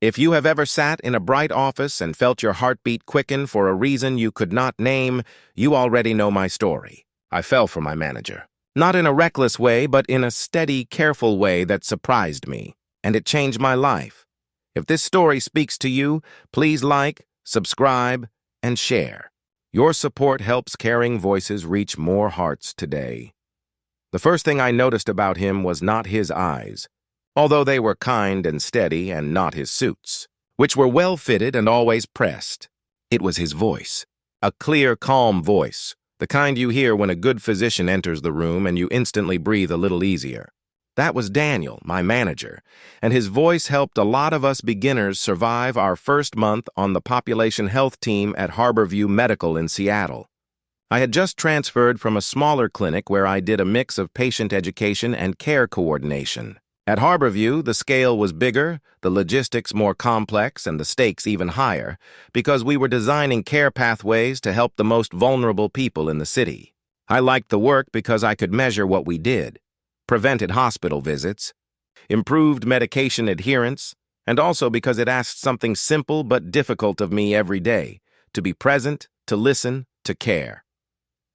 If you have ever sat in a bright office and felt your heartbeat quicken for a reason you could not name, you already know my story. I fell for my manager. Not in a reckless way, but in a steady, careful way that surprised me, and it changed my life. If this story speaks to you, please like, subscribe, and share. Your support helps caring voices reach more hearts today. The first thing I noticed about him was not his eyes, although they were kind and steady, and not his suits, which were well-fitted and always pressed. It was his voice, a clear, calm voice, the kind you hear when a good physician enters the room and you instantly breathe a little easier. That was Daniel, my manager, and his voice helped a lot of us beginners survive our first month on the population health team at Harborview Medical in Seattle. I had just transferred from a smaller clinic where I did a mix of patient education and care coordination. At Harborview, the scale was bigger, the logistics more complex, and the stakes even higher, because we were designing care pathways to help the most vulnerable people in the city. I liked the work because I could measure what we did. Prevented hospital visits, improved medication adherence, and also because it asked something simple but difficult of me every day, to be present, to listen, to care.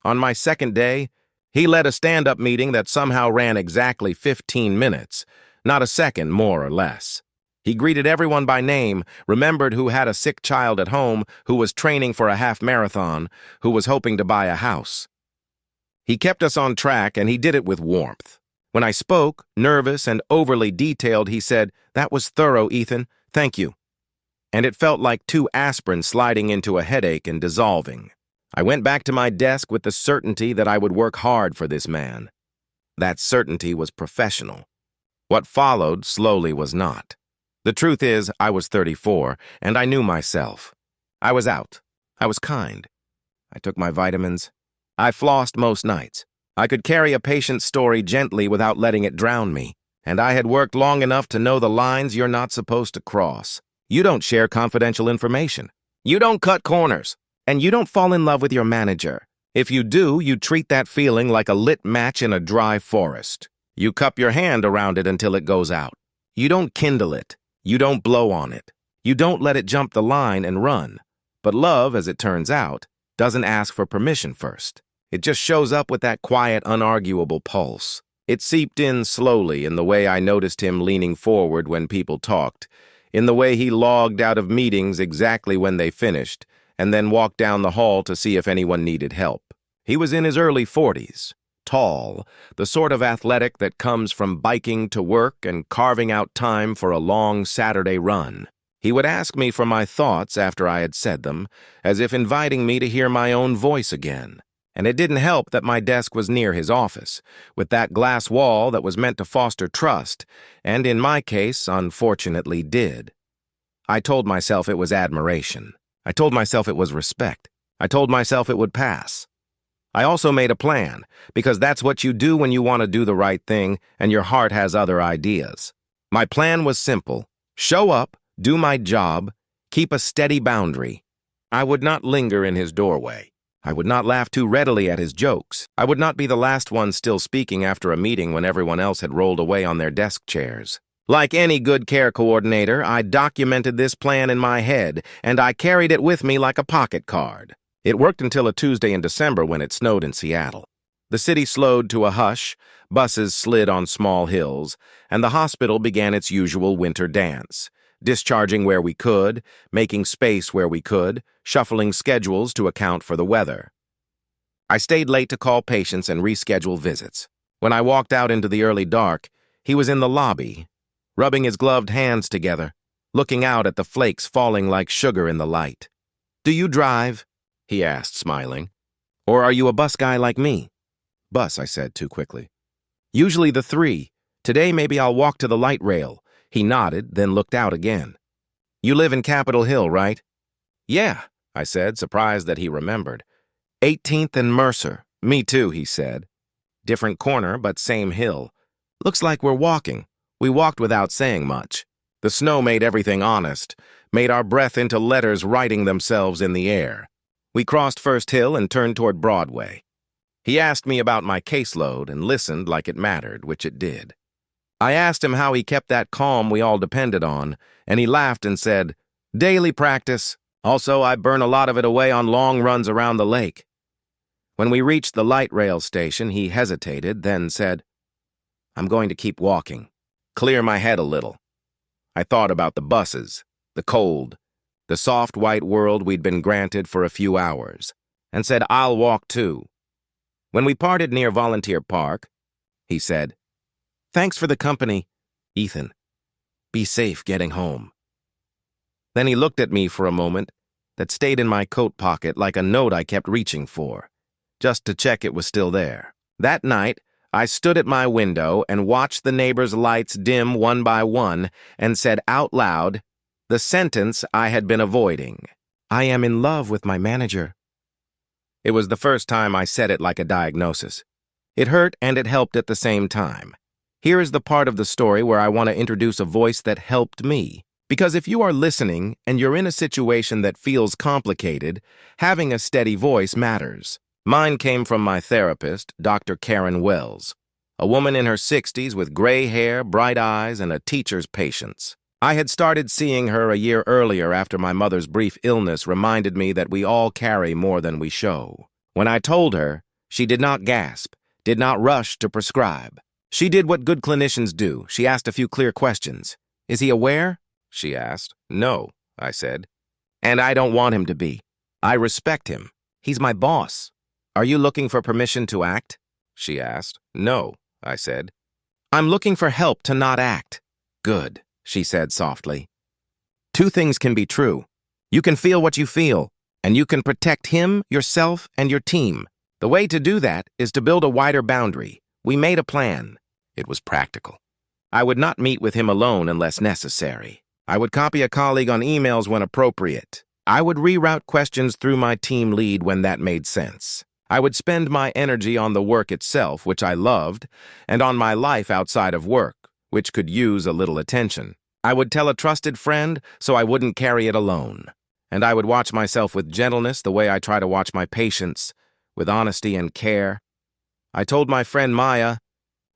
On my second day, he led a stand-up meeting that somehow ran exactly 15 minutes, not a second more or less. He greeted everyone by name, remembered who had a sick child at home, who was training for a half marathon, who was hoping to buy a house. He kept us on track, and he did it with warmth. When I spoke, nervous and overly detailed, he said, "That was thorough, Ethan. Thank you." And it felt like 2 aspirin sliding into a headache and dissolving. I went back to my desk with the certainty that I would work hard for this man. That certainty was professional. What followed slowly was not. The truth is, I was 34, and I knew myself. I was out. I was kind. I took my vitamins. I flossed most nights. I could carry a patient's story gently without letting it drown me, and I had worked long enough to know the lines you're not supposed to cross. You don't share confidential information. You don't cut corners. And you don't fall in love with your manager. If you do, you treat that feeling like a lit match in a dry forest. You cup your hand around it until it goes out. You don't kindle it. You don't blow on it. You don't let it jump the line and run. But love, as it turns out, doesn't ask for permission first. It just shows up with that quiet, unarguable pulse. It seeped in slowly in the way I noticed him leaning forward when people talked, in the way he logged out of meetings exactly when they finished, and then walked down the hall to see if anyone needed help. He was in his early 40s, tall, the sort of athletic that comes from biking to work and carving out time for a long Saturday run. He would ask me for my thoughts after I had said them, as if inviting me to hear my own voice again. And it didn't help that my desk was near his office, with that glass wall that was meant to foster trust, and in my case, unfortunately, did. I told myself it was admiration. I told myself it was respect. I told myself it would pass. I also made a plan, because that's what you do when you want to do the right thing and your heart has other ideas. My plan was simple. Show up, do my job, keep a steady boundary. I would not linger in his doorway. I would not laugh too readily at his jokes. I would not be the last one still speaking after a meeting when everyone else had rolled away on their desk chairs. Like any good care coordinator, I documented this plan in my head, and I carried it with me like a pocket card. It worked until a Tuesday in December when it snowed in Seattle. The city slowed to a hush, buses slid on small hills, and the hospital began its usual winter dance, discharging where we could, making space where we could, shuffling schedules to account for the weather. I stayed late to call patients and reschedule visits. When I walked out into the early dark, he was in the lobby, rubbing his gloved hands together, looking out at the flakes falling like sugar in the light. "Do you drive?" he asked, smiling. "Or are you a bus guy like me?" "Bus," I said too quickly. "Usually the 3. Today maybe I'll walk to the light rail." He nodded, then looked out again. "You live in Capitol Hill, right?" "Yeah," I said, surprised that he remembered. 18th and Mercer. "Me too," he said. "Different corner, but same hill. Looks like we're walking." We walked without saying much. The snow made everything honest, made our breath into letters writing themselves in the air. We crossed First Hill and turned toward Broadway. He asked me about my caseload and listened like it mattered, which it did. I asked him how he kept that calm we all depended on, and he laughed and said, "Daily practice. Also, I burn a lot of it away on long runs around the lake." When we reached the light rail station, he hesitated, then said, "I'm going to keep walking. Clear my head a little." I thought about the buses, the cold, the soft white world we'd been granted for a few hours, and said, "I'll walk too." When we parted near Volunteer Park, he said, "Thanks for the company, Ethan. Be safe getting home." Then he looked at me for a moment that stayed in my coat pocket like a note I kept reaching for, just to check it was still there. That night, I stood at my window and watched the neighbors' lights dim one by one and said out loud the sentence I had been avoiding. "I am in love with my manager." It was the first time I said it like a diagnosis. It hurt and it helped at the same time. Here is the part of the story where I want to introduce a voice that helped me. Because if you are listening and you're in a situation that feels complicated, having a steady voice matters. Mine came from my therapist, Dr. Karen Wells, a woman in her 60s with gray hair, bright eyes, and a teacher's patience. I had started seeing her a year earlier after my mother's brief illness reminded me that we all carry more than we show. When I told her, she did not gasp, did not rush to prescribe. She did what good clinicians do. She asked a few clear questions. "Is he aware?" she asked. "No," I said. "And I don't want him to be. I respect him. He's my boss. Are you looking for permission to act?" she asked. "No," I said. "I'm looking for help to not act." "Good," she said softly. Two things can be true. You can feel what you feel, and you can protect him, yourself, and your team. The way to do that is to build a wider boundary. We made a plan. It was practical. I would not meet with him alone unless necessary. I would copy a colleague on emails when appropriate. I would reroute questions through my team lead when that made sense. I would spend my energy on the work itself, which I loved, and on my life outside of work, which could use a little attention. I would tell a trusted friend so I wouldn't carry it alone. And I would watch myself with gentleness the way I try to watch my patients, with honesty and care. I told my friend Maya,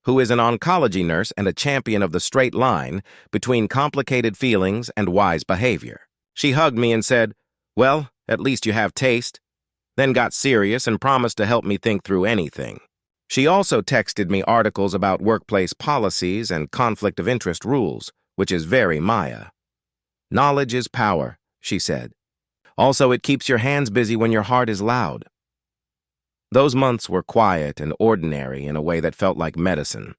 who is an oncology nurse and a champion of the straight line between complicated feelings and wise behavior. She hugged me and said, "Well, at least you have taste," then got serious and promised to help me think through anything. She also texted me articles about workplace policies and conflict of interest rules, which is very Maya. "Knowledge is power," she said. "Also, it keeps your hands busy when your heart is loud." Those months were quiet and ordinary in a way that felt like medicine.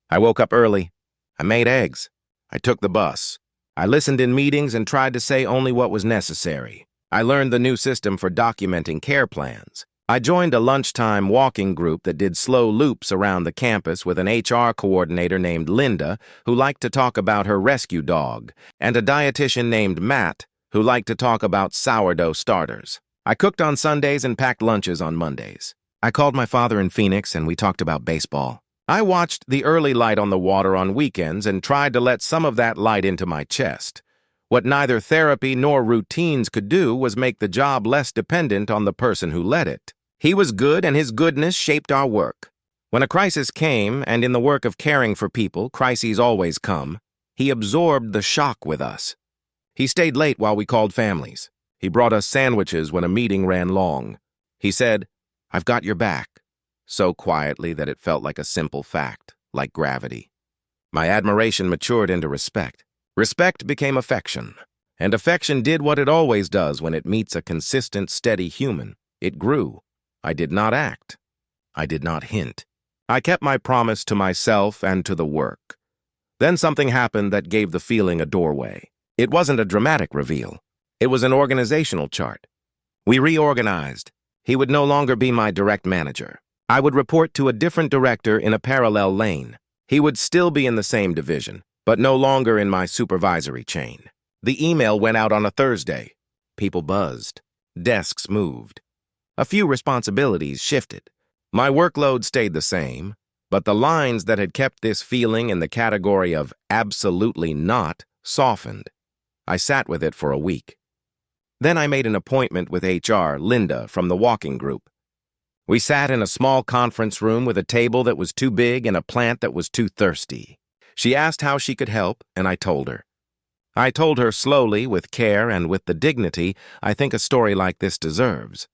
I woke up early. I made eggs. I took the bus. I listened in meetings and tried to say only what was necessary. I learned the new system for documenting care plans. I joined a lunchtime walking group that did slow loops around the campus with an HR coordinator named Linda, who liked to talk about her rescue dog, and a dietitian named Matt, who liked to talk about sourdough starters. I cooked on Sundays and packed lunches on Mondays. I called my father in Phoenix and we talked about baseball. I watched the early light on the water on weekends and tried to let some of that light into my chest. What neither therapy nor routines could do was make the job less dependent on the person who led it. He was good and his goodness shaped our work. When a crisis came, and in the work of caring for people, crises always come, he absorbed the shock with us. He stayed late while we called families. He brought us sandwiches when a meeting ran long. He said, "I've got your back," so quietly that it felt like a simple fact, like gravity. My admiration matured into respect. Respect became affection, and affection did what it always does when it meets a consistent, steady human. It grew. I did not act. I did not hint. I kept my promise to myself and to the work. Then something happened that gave the feeling a doorway. It wasn't a dramatic reveal. It was an organizational chart. We reorganized. He would no longer be my direct manager. I would report to a different director in a parallel lane. He would still be in the same division, but no longer in my supervisory chain. The email went out on a Thursday. People buzzed. Desks moved. A few responsibilities shifted. My workload stayed the same, but the lines that had kept this feeling in the category of absolutely not softened. I sat with it for a week. Then I made an appointment with HR, Linda, from the walking group. We sat in a small conference room with a table that was too big and a plant that was too thirsty. She asked how she could help, and I told her. I told her slowly, with care, and with the dignity I think a story like this deserves.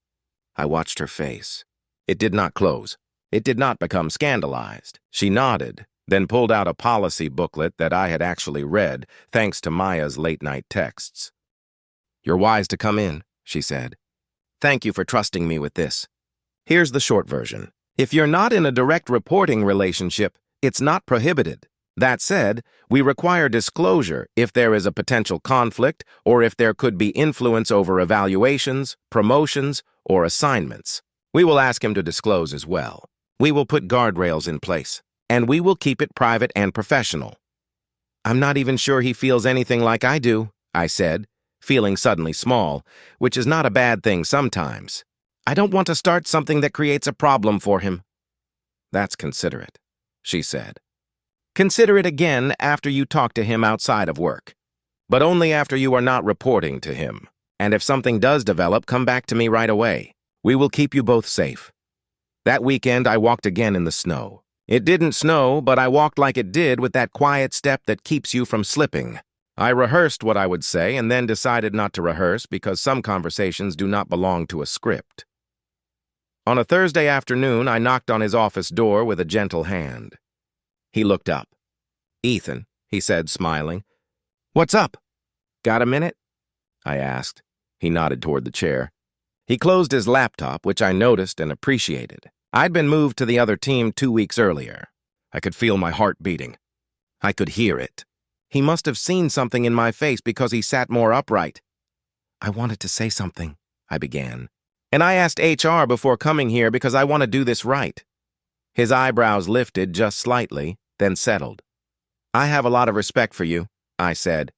I watched her face. It did not close. It did not become scandalized. She nodded, then pulled out a policy booklet that I had actually read, thanks to Maya's late-night texts. "You're wise to come in," she said. "Thank you for trusting me with this. Here's the short version. If you're not in a direct reporting relationship, it's not prohibited. That said, we require disclosure if there is a potential conflict or if there could be influence over evaluations, promotions, or assignments. We will ask him to disclose as well. We will put guardrails in place, and we will keep it private and professional." "I'm not even sure he feels anything like I do," I said, feeling suddenly small, which is not a bad thing sometimes. "I don't want to start something that creates a problem for him." "That's considerate," she said. "Consider it again after you talk to him outside of work. But only after you are not reporting to him. And if something does develop, come back to me right away. We will keep you both safe." That weekend, I walked again in the snow. It didn't snow, but I walked like it did with that quiet step that keeps you from slipping. I rehearsed what I would say and then decided not to rehearse because some conversations do not belong to a script. On a Thursday afternoon, I knocked on his office door with a gentle hand. He looked up. "Ethan," he said, smiling. "What's up? Got a minute?" I asked. He nodded toward the chair. He closed his laptop, which I noticed and appreciated. I'd been moved to the other team 2 weeks earlier. I could feel my heart beating. I could hear it. He must have seen something in my face because he sat more upright. "I wanted to say something," I began. "And I asked HR before coming here because I want to do this right." His eyebrows lifted just slightly, then settled. "I have a lot of respect for you," I said.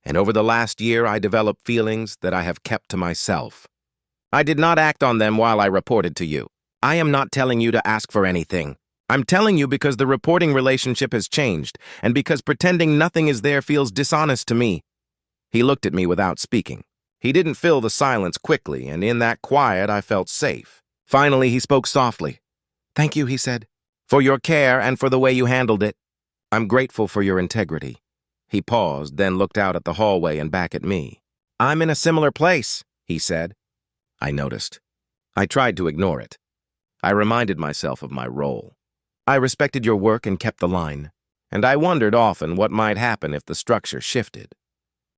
"And over the last year I developed feelings that I have kept to myself. I did not act on them while I reported to you. I am not telling you to ask for anything. I'm telling you because the reporting relationship has changed, and because pretending nothing is there feels dishonest to me." He looked at me without speaking. He didn't fill the silence quickly, and in that quiet I felt safe. Finally, he spoke softly. "Thank you," he said, "for your care and for the way you handled it. I'm grateful for your integrity." He paused, then looked out at the hallway and back at me. "I'm in a similar place," he said. I noticed. I tried to ignore it. I reminded myself of my role. I respected your work and kept the line, and I wondered often what might happen if the structure shifted.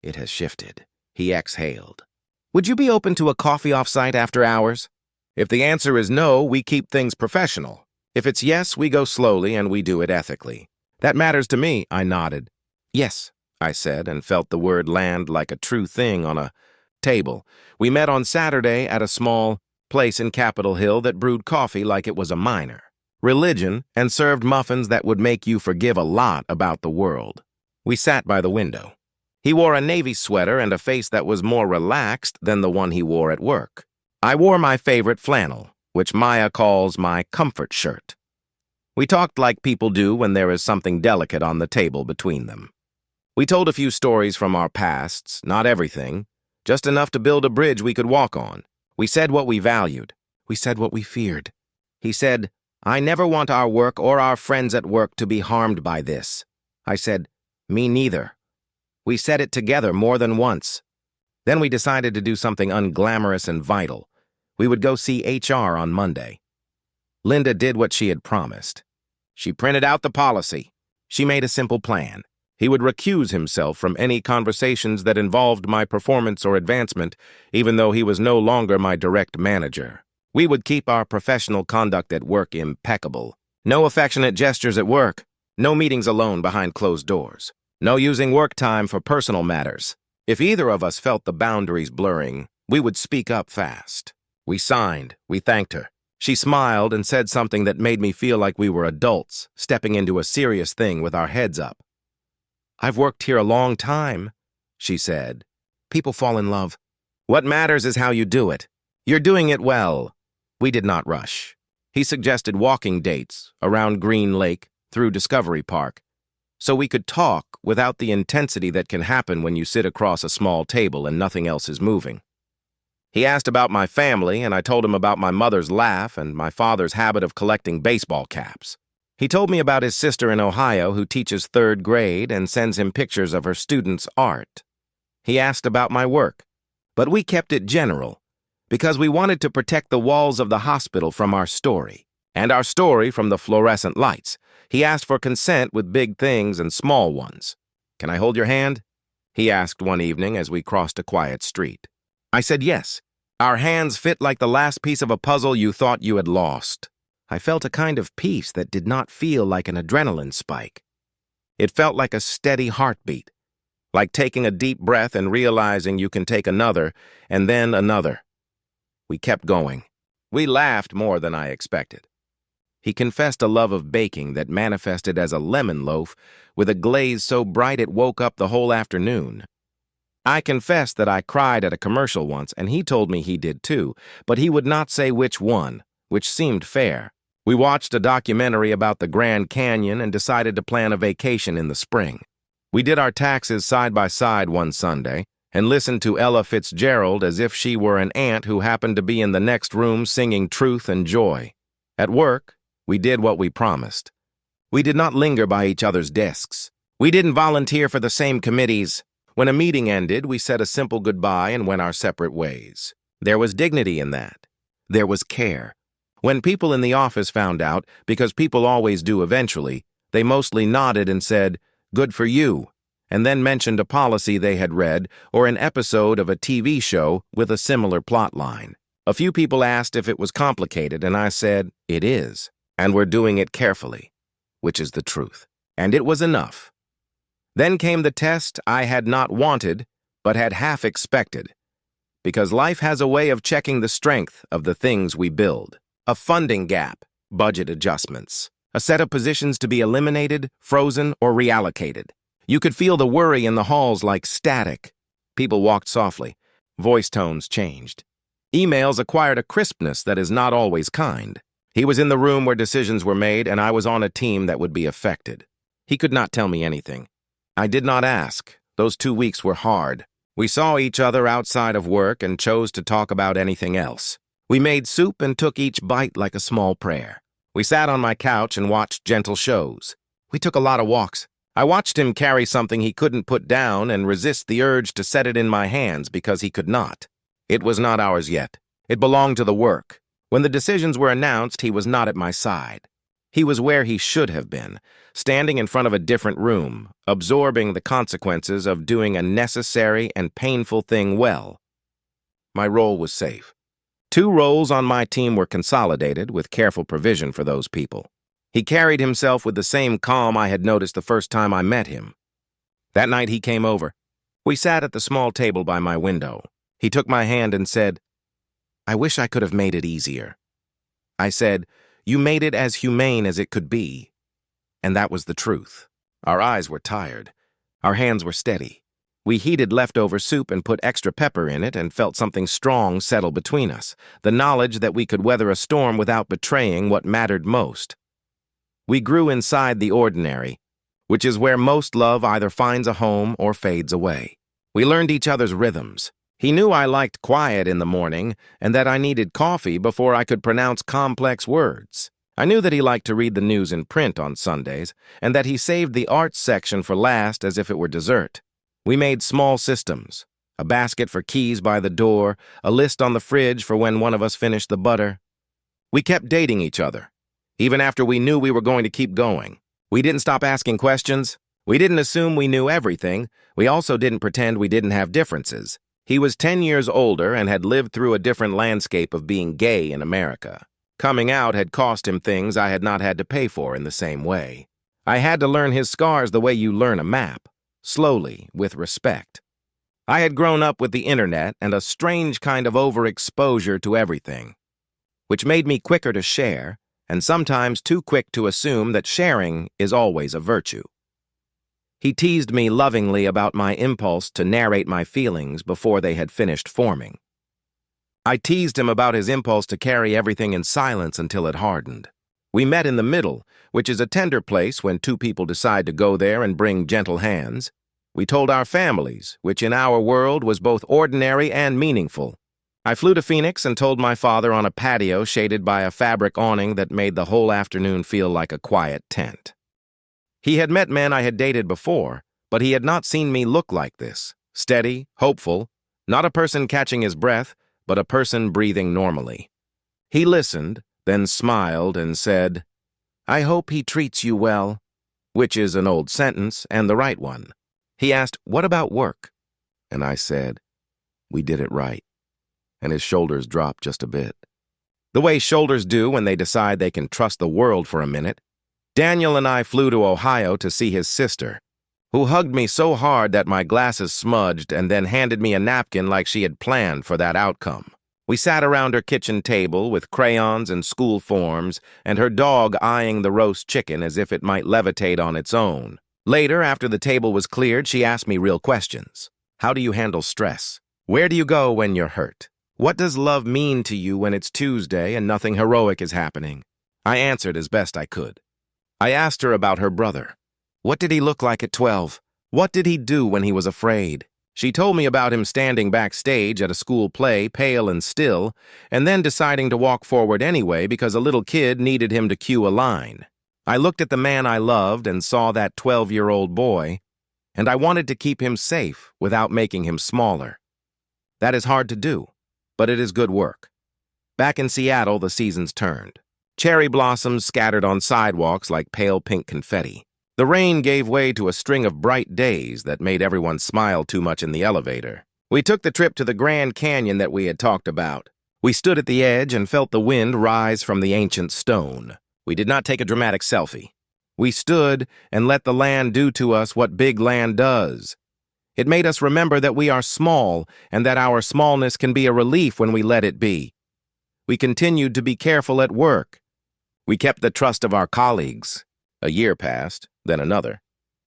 It has shifted. He exhaled. "Would you be open to a coffee off-site after hours? If the answer is no, we keep things professional. If it's yes, we go slowly and we do it ethically. That matters to me," I nodded. "Yes," I said, and felt the word land like a true thing on a table. We met on Saturday at a small place in Capitol Hill that brewed coffee like it was a minor religion and served muffins that would make you forgive a lot about the world. We sat by the window. He wore a navy sweater and a face that was more relaxed than the one he wore at work. I wore my favorite flannel, which Maya calls my comfort shirt. We talked like people do when there is something delicate on the table between them. We told a few stories from our pasts, not everything, just enough to build a bridge we could walk on. We said what we valued. We said what we feared. He said, "I never want our work or our friends at work to be harmed by this." I said, "Me neither." We said it together more than once. Then we decided to do something unglamorous and vital. We would go see HR on Monday. Linda did what she had promised. She printed out the policy. She made a simple plan. He would recuse himself from any conversations that involved my performance or advancement, even though he was no longer my direct manager. We would keep our professional conduct at work impeccable. No affectionate gestures at work. No meetings alone behind closed doors. No using work time for personal matters. If either of us felt the boundaries blurring, we would speak up fast. We signed. We thanked her. She smiled and said something that made me feel like we were adults, stepping into a serious thing with our heads up. "I've worked here a long time," she said. "People fall in love. What matters is how you do it. You're doing it well." We did not rush. He suggested walking dates around Green Lake through Discovery Park, so we could talk without the intensity that can happen when you sit across a small table and nothing else is moving. He asked about my family, and I told him about my mother's laugh and my father's habit of collecting baseball caps. He told me about his sister in Ohio who teaches third grade and sends him pictures of her students' art. He asked about my work, but we kept it general because we wanted to protect the walls of the hospital from our story, and our story from the fluorescent lights. He asked for consent with big things and small ones. "Can I hold your hand?" he asked one evening as we crossed a quiet street. I said yes. Our hands fit like the last piece of a puzzle you thought you had lost. I felt a kind of peace that did not feel like an adrenaline spike. It felt like a steady heartbeat, like taking a deep breath and realizing you can take another, and then another. We kept going. We laughed more than I expected. He confessed a love of baking that manifested as a lemon loaf with a glaze so bright it woke up the whole afternoon. I confessed that I cried at a commercial once, and he told me he did too, but he would not say which one, which seemed fair. We watched a documentary about the Grand Canyon and decided to plan a vacation in the spring. We did our taxes side by side one Sunday and listened to Ella Fitzgerald as if she were an aunt who happened to be in the next room singing Truth and Joy. At work, we did what we promised. We did not linger by each other's desks. We didn't volunteer for the same committees. When a meeting ended, we said a simple goodbye and went our separate ways. There was dignity in that. There was care. When people in the office found out, because people always do eventually, they mostly nodded and said, "Good for you," and then mentioned a policy they had read or an episode of a TV show with a similar plot line. A few people asked if it was complicated, and I said, "It is, and we're doing it carefully," which is the truth. And it was enough. Then came the test I had not wanted, but had half expected, because life has a way of checking the strength of the things we build. A funding gap, budget adjustments, a set of positions to be eliminated, frozen, or reallocated. You could feel the worry in the halls like static. People walked softly. Voice tones changed. Emails acquired a crispness that is not always kind. He was in the room where decisions were made, and I was on a team that would be affected. He could not tell me anything. I did not ask. Those 2 weeks were hard. We saw each other outside of work and chose to talk about anything else. We made soup and took each bite like a small prayer. We sat on my couch and watched gentle shows. We took a lot of walks. I watched him carry something he couldn't put down and resist the urge to set it in my hands because he could not. It was not ours yet. It belonged to the work. When the decisions were announced, he was not at my side. He was where he should have been, standing in front of a different room, absorbing the consequences of doing a necessary and painful thing well. My role was safe. 2 roles on my team were consolidated with careful provision for those people. He carried himself with the same calm I had noticed the first time I met him. That night he came over. We sat at the small table by my window. He took my hand and said, "I wish I could have made it easier." I said, "You made it as humane as it could be." And that was the truth. Our eyes were tired. Our hands were steady. We heated leftover soup and put extra pepper in it and felt something strong settle between us, the knowledge that we could weather a storm without betraying what mattered most. We grew inside the ordinary, which is where most love either finds a home or fades away. We learned each other's rhythms. He knew I liked quiet in the morning and that I needed coffee before I could pronounce complex words. I knew that he liked to read the news in print on Sundays and that he saved the arts section for last as if it were dessert. We made small systems, a basket for keys by the door, a list on the fridge for when one of us finished the butter. We kept dating each other, even after we knew we were going to keep going. We didn't stop asking questions. We didn't assume we knew everything. We also didn't pretend we didn't have differences. He was 10 years older and had lived through a different landscape of being gay in America. Coming out had cost him things I had not had to pay for in the same way. I had to learn his scars the way you learn a map. Slowly, with respect. I had grown up with the internet and a strange kind of overexposure to everything, which made me quicker to share, and sometimes too quick to assume that sharing is always a virtue. He teased me lovingly about my impulse to narrate my feelings before they had finished forming. I teased him about his impulse to carry everything in silence until it hardened. We met in the middle, which is a tender place when 2 people decide to go there and bring gentle hands. We told our families, which in our world was both ordinary and meaningful. I flew to Phoenix and told my father on a patio shaded by a fabric awning that made the whole afternoon feel like a quiet tent. He had met men I had dated before, but he had not seen me look like this. Steady, hopeful, not a person catching his breath, but a person breathing normally. He listened, then smiled and said, "I hope he treats you well," which is an old sentence and the right one. He asked, "What about work?" And I said, "We did it right." And his shoulders dropped just a bit. The way shoulders do when they decide they can trust the world for a minute. Daniel and I flew to Ohio to see his sister, who hugged me so hard that my glasses smudged and then handed me a napkin like she had planned for that outcome. We sat around her kitchen table with crayons and school forms and her dog eyeing the roast chicken as if it might levitate on its own. Later, after the table was cleared, she asked me real questions. How do you handle stress? Where do you go when you're hurt? What does love mean to you when it's Tuesday and nothing heroic is happening? I answered as best I could. I asked her about her brother. What did he look like at 12? What did he do when he was afraid? She told me about him standing backstage at a school play, pale and still, and then deciding to walk forward anyway because a little kid needed him to cue a line. I looked at the man I loved and saw that 12-year-old boy, and I wanted to keep him safe without making him smaller. That is hard to do, but it is good work. Back in Seattle, the seasons turned. Cherry blossoms scattered on sidewalks like pale pink confetti. The rain gave way to a string of bright days that made everyone smile too much in the elevator. We took the trip to the Grand Canyon that we had talked about. We stood at the edge and felt the wind rise from the ancient stone. We did not take a dramatic selfie. We stood and let the land do to us what big land does. It made us remember that we are small and that our smallness can be a relief when we let it be. We continued to be careful at work. We kept the trust of our colleagues. A year passed, then another.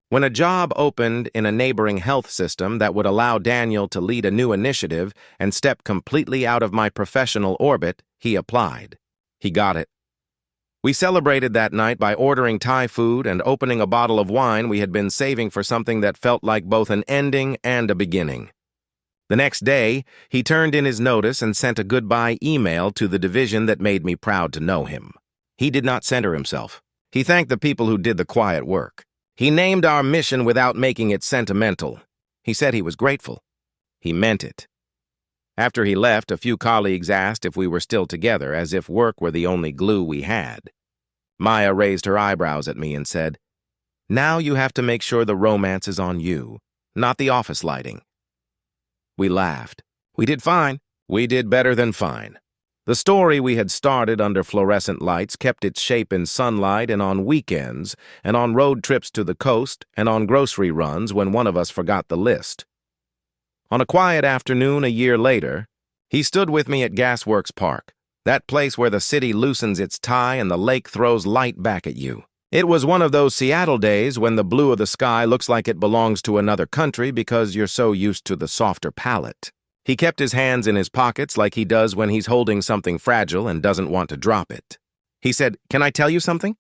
When a job opened in a neighboring health system that would allow Daniel to lead a new initiative and step completely out of my professional orbit, he applied. He got it. We celebrated that night by ordering Thai food and opening a bottle of wine we had been saving for something that felt like both an ending and a beginning. The next day, he turned in his notice and sent a goodbye email to the division that made me proud to know him. He did not center himself. He thanked the people who did the quiet work. He named our mission without making it sentimental. He said he was grateful. He meant it. After he left, a few colleagues asked if we were still together, as if work were the only glue we had. Maya raised her eyebrows at me and said, "Now you have to make sure the romance is on you, not the office lighting." We laughed. We did fine. We did better than fine. The story we had started under fluorescent lights kept its shape in sunlight and on weekends, and on road trips to the coast, and on grocery runs when one of us forgot the list. On a quiet afternoon a year later, he stood with me at Gasworks Park, that place where the city loosens its tie and the lake throws light back at you. It was one of those Seattle days when the blue of the sky looks like it belongs to another country because you're so used to the softer palette. He kept his hands in his pockets like he does when he's holding something fragile and doesn't want to drop it. He said, "Can I tell you something?"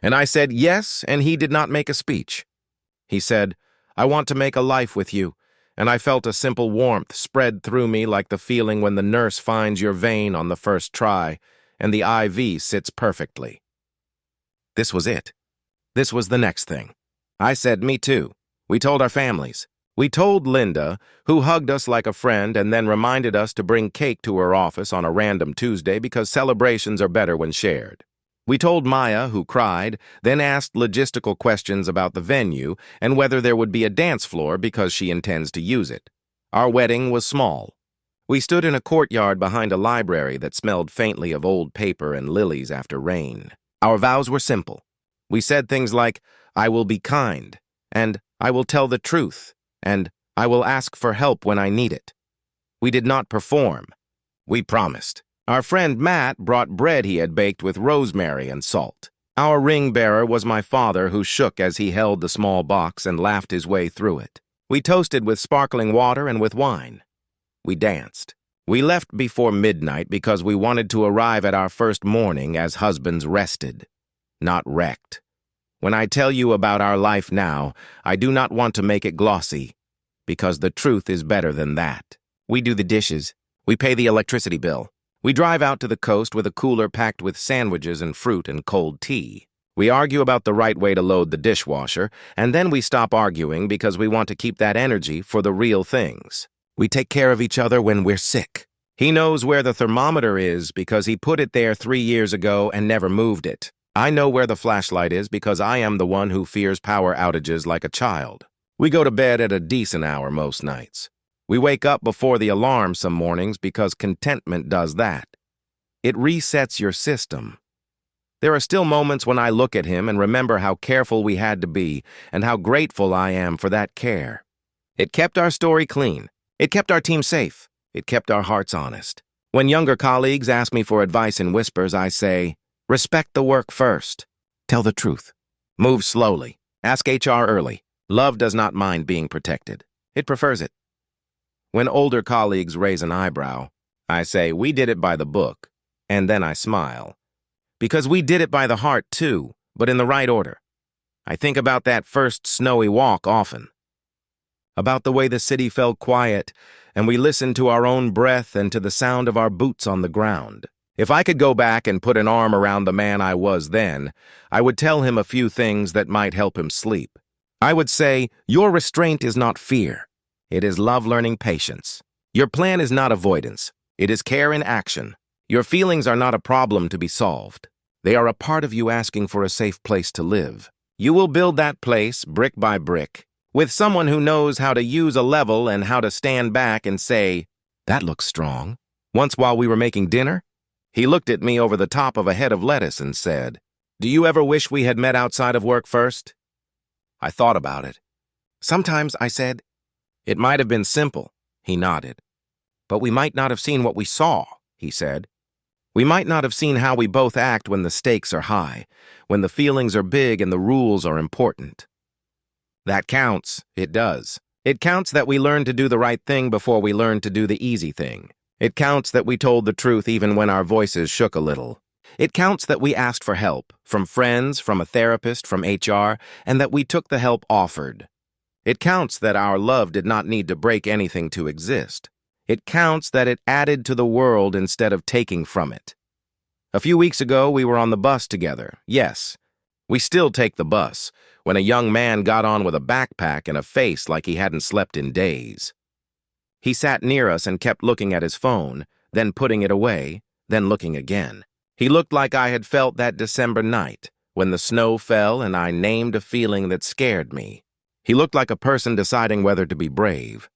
And I said yes, and he did not make a speech. He said, "I want to make a life with you," and I felt a simple warmth spread through me like the feeling when the nurse finds your vein on the first try and the IV sits perfectly. This was it. This was the next thing. I said, "Me too." We told our families. We told Linda, who hugged us like a friend and then reminded us to bring cake to her office on a random Tuesday because celebrations are better when shared. We told Maya, who cried, then asked logistical questions about the venue and whether there would be a dance floor because she intends to use it. Our wedding was small. We stood in a courtyard behind a library that smelled faintly of old paper and lilies after rain. Our vows were simple. We said things like, "I will be kind," and "I will tell the truth," and "I will ask for help when I need it." We did not perform. We promised. Our friend Matt brought bread he had baked with rosemary and salt. Our ring bearer was my father, who shook as he held the small box and laughed his way through it. We toasted with sparkling water and with wine. We danced. We left before midnight because we wanted to arrive at our first morning as husbands rested, not wrecked. When I tell you about our life now, I do not want to make it glossy, because the truth is better than that. We do the dishes. We pay the electricity bill. We drive out to the coast with a cooler packed with sandwiches and fruit and cold tea. We argue about the right way to load the dishwasher, and then we stop arguing because we want to keep that energy for the real things. We take care of each other when we're sick. He knows where the thermometer is because he put it there 3 years ago and never moved it. I know where the flashlight is because I am the one who fears power outages like a child. We go to bed at a decent hour most nights. We wake up before the alarm some mornings because contentment does that. It resets your system. There are still moments when I look at him and remember how careful we had to be and how grateful I am for that care. It kept our story clean. It kept our team safe. It kept our hearts honest. When younger colleagues ask me for advice in whispers, I say, respect the work first. Tell the truth. Move slowly. Ask HR early. Love does not mind being protected. It prefers it. When older colleagues raise an eyebrow, I say, we did it by the book, and then I smile. Because we did it by the heart too, but in the right order. I think about that first snowy walk often. About the way the city fell quiet, and we listened to our own breath and to the sound of our boots on the ground. If I could go back and put an arm around the man I was then, I would tell him a few things that might help him sleep. I would say, your restraint is not fear. It is love learning patience. Your plan is not avoidance. It is care in action. Your feelings are not a problem to be solved. They are a part of you asking for a safe place to live. You will build that place, brick by brick, with someone who knows how to use a level and how to stand back and say, that looks strong. Once while we were making dinner, he looked at me over the top of a head of lettuce and said, do you ever wish we had met outside of work first? I thought about it. Sometimes, I said. It might have been simple, he nodded. But we might not have seen what we saw, he said. We might not have seen how we both act when the stakes are high, when the feelings are big and the rules are important. That counts, it does. It counts that we learned to do the right thing before we learned to do the easy thing. It counts that we told the truth even when our voices shook a little. It counts that we asked for help, from friends, from a therapist, from HR, and that we took the help offered. It counts that our love did not need to break anything to exist. It counts that it added to the world instead of taking from it. A few weeks ago, we were on the bus together. Yes, we still take the bus, when a young man got on with a backpack and a face like he hadn't slept in days. He sat near us and kept looking at his phone, then putting it away, then looking again. He looked like I had felt that December night, when the snow fell and I named a feeling that scared me. He looked like a person deciding whether to be brave.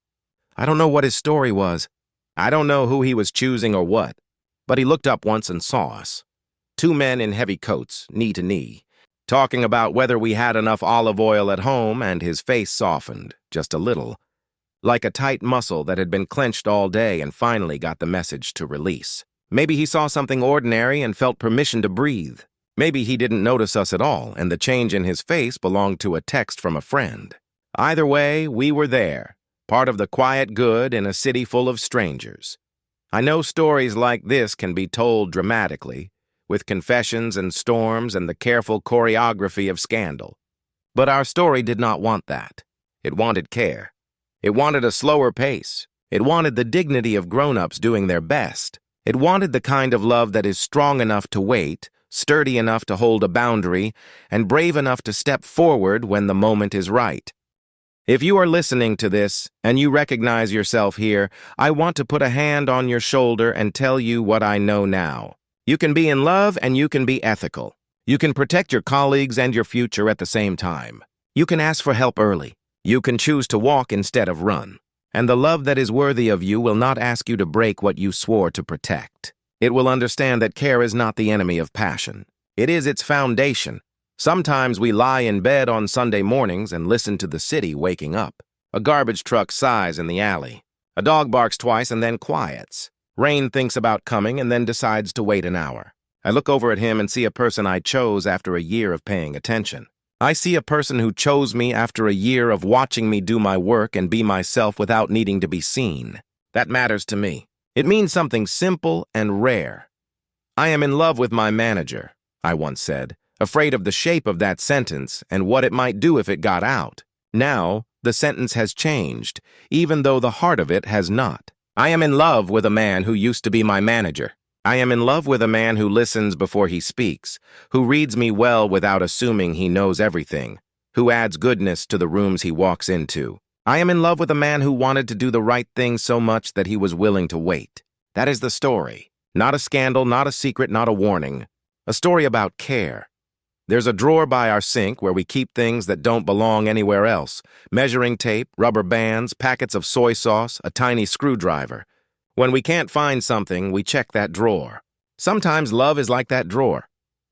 I don't know what his story was. I don't know who he was choosing or what, but he looked up once and saw us. 2 men in heavy coats, knee to knee, talking about whether we had enough olive oil at home, and his face softened, just a little, like a tight muscle that had been clenched all day and finally got the message to release. Maybe he saw something ordinary and felt permission to breathe. Maybe he didn't notice us at all, and the change in his face belonged to a text from a friend. Either way, we were there. Part of the quiet good in a city full of strangers. I know stories like this can be told dramatically, with confessions and storms and the careful choreography of scandal. But our story did not want that. It wanted care. It wanted a slower pace. It wanted the dignity of grown-ups doing their best. It wanted the kind of love that is strong enough to wait, sturdy enough to hold a boundary, and brave enough to step forward when the moment is right. If you are listening to this and you recognize yourself here, I want to put a hand on your shoulder and tell you what I know now. You can be in love and you can be ethical. You can protect your colleagues and your future at the same time. You can ask for help early. You can choose to walk instead of run. And the love that is worthy of you will not ask you to break what you swore to protect. It will understand that care is not the enemy of passion. It is its foundation. Sometimes we lie in bed on Sunday mornings and listen to the city waking up. A garbage truck sighs in the alley. A dog barks twice and then quiets. Rain thinks about coming and then decides to wait an hour. I look over at him and see a person I chose after a year of paying attention. I see a person who chose me after a year of watching me do my work and be myself without needing to be seen. That matters to me. It means something simple and rare. I am in love with my manager, I once said, afraid of the shape of that sentence and what it might do if it got out. Now, the sentence has changed, even though the heart of it has not. I am in love with a man who used to be my manager. I am in love with a man who listens before he speaks, who reads me well without assuming he knows everything, who adds goodness to the rooms he walks into. I am in love with a man who wanted to do the right thing so much that he was willing to wait. That is the story. Not a scandal, not a secret, not a warning. A story about care. There's a drawer by our sink where we keep things that don't belong anywhere else. Measuring tape, rubber bands, packets of soy sauce, a tiny screwdriver. When we can't find something, we check that drawer. Sometimes love is like that drawer.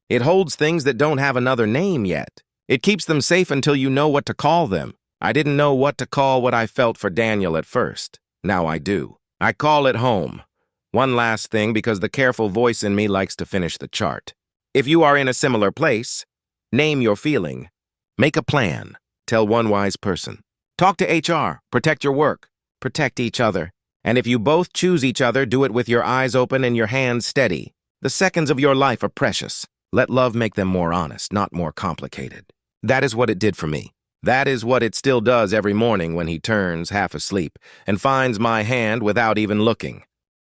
It holds things that don't have another name yet. It keeps them safe until you know what to call them. I didn't know what to call what I felt for Daniel at first. Now I do. I call it home. One last thing, because the careful voice in me likes to finish the chart. If you are in a similar place, name your feeling. Make a plan. Tell one wise person. Talk to HR. Protect your work. Protect each other. And if you both choose each other, do it with your eyes open and your hands steady. The seconds of your life are precious. Let love make them more honest, not more complicated. That is what it did for me. That is what it still does every morning when he turns, half asleep, and finds my hand without even looking.